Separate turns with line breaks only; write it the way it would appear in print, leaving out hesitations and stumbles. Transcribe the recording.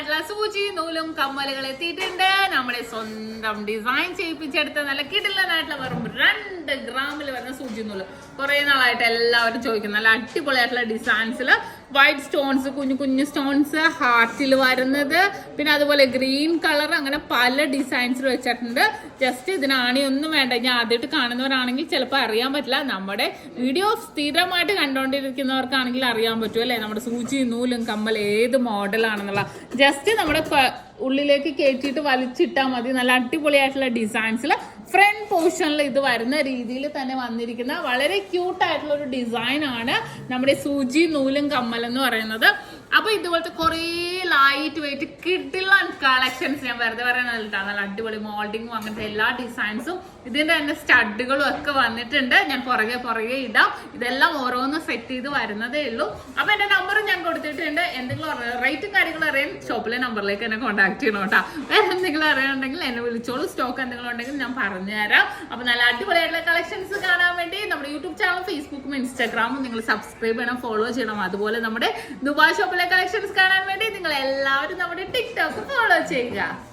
ആയിട്ടുള്ള സൂചി നൂലും കമ്മലുകൾ എത്തിയിട്ടുണ്ട്. നമ്മുടെ സ്വന്തം ഡിസൈൻ ചെയ്യിപ്പിച്ചെടുത്ത നല്ല കിടിലനായിട്ടുള്ള വെറും 2 ഗ്രാമിൽ വരുന്ന സൂചി നൂല്. കുറെ നാളായിട്ട് എല്ലാവരും ചോദിക്കും. നല്ല അടിപൊളിയായിട്ടുള്ള ഡിസൈൻസില് വൈറ്റ് സ്റ്റോൺസ്, കുഞ്ഞു കുഞ്ഞു സ്റ്റോൺസ്, ഹാർട്ടിൽ വരുന്നത്, പിന്നെ അതുപോലെ ഗ്രീൻ കളർ, അങ്ങനെ പല ഡിസൈൻസിൽ വെച്ചിട്ടുണ്ട്. ജസ്റ്റ് ഇതിനാണിയൊന്നും വേണ്ട. ഞാൻ ആദ്യമായിട്ട് കാണുന്നവരാണെങ്കിൽ ചിലപ്പോൾ അറിയാൻ പറ്റില്ല. നമ്മുടെ വീഡിയോ സ്ഥിരമായിട്ട് കണ്ടുകൊണ്ടിരിക്കുന്നവർക്കാണെങ്കിൽ അറിയാൻ പറ്റും അല്ലേ, നമ്മുടെ സൂചി നൂലും കമ്മൽ ഏത് മോഡലാണെന്നുള്ള. ജസ്റ്റ് നമ്മുടെ ഉള്ളിലേക്ക് കയറ്റിയിട്ട് വലിച്ചിട്ടാൽ മതി. നല്ല അടിപൊളിയായിട്ടുള്ള ഡിസൈൻസിൽ ഫ്രണ്ട് പോർഷനിൽ ഇത് വരുന്ന രീതിയിൽ തന്നെ വന്നിരിക്കുന്ന വളരെ ക്യൂട്ടായിട്ടുള്ള ഒരു ഡിസൈൻ ആണ് നമ്മുടെ സൂചി നൂലും കമ്മൽ എന്ന് പറയുന്നത്. അപ്പൊ ഇതുപോലത്തെ കുറേ ലൈറ്റ് വെയിറ്റ് കിടിലൻ കളക്ഷൻസ് ഞാൻ വെറുതെ പറയുന്നത്. നല്ല അടിപൊളി മോൾഡിങ്ങും അങ്ങനത്തെ എല്ലാ ഡിസൈൻസും ഇതിന്റെ തന്നെ സ്റ്റഡുകളും ഒക്കെ വന്നിട്ടുണ്ട്. ഞാൻ പുറകെ ഇടാം. ഇതെല്ലാം ഓരോന്ന് സെറ്റ് ചെയ്ത് വരുന്നതേ ഉള്ളൂ. അപ്പൊ എന്റെ നമ്പറും ഞാൻ കൊടുത്തിട്ടുണ്ട്. എന്തെങ്കിലും റേറ്റും കാര്യങ്ങളും അറിയാൻ ഷോപ്പിലെ നമ്പറിലേക്ക് എന്നെ കോൺടാക്ട് ചെയ്യണം കേട്ടോ. വേറെ എന്തെങ്കിലും അറിയാനുണ്ടെങ്കിൽ എന്നെ വിളിച്ചോളൂ. സ്റ്റോക്ക് എന്തെങ്കിലും ഉണ്ടെങ്കിൽ ഞാൻ പറഞ്ഞുതരാം. അപ്പൊ നല്ല അടിപൊളിയായിട്ടുള്ള കളക്ഷൻസ് കാണാൻ വേണ്ടി നമ്മുടെ യൂട്യൂബ് ചാനൽ, ഫേസ്ബുക്കും ഇൻസ്റ്റാഗ്രാമും നിങ്ങൾ സബ്സ്ക്രൈബ് ചെയ്യണം, ഫോളോ ചെയ്യണം. അതുപോലെ നമ്മുടെ ദുബായ് ഷോപ്പിലെ കളക്ഷൻസ് കാണാൻ വേണ്ടി നിങ്ങൾ എല്ലാവരും നമ്മുടെ ടിക്ടോക്ക് ഫോളോ ചെയ്യുക.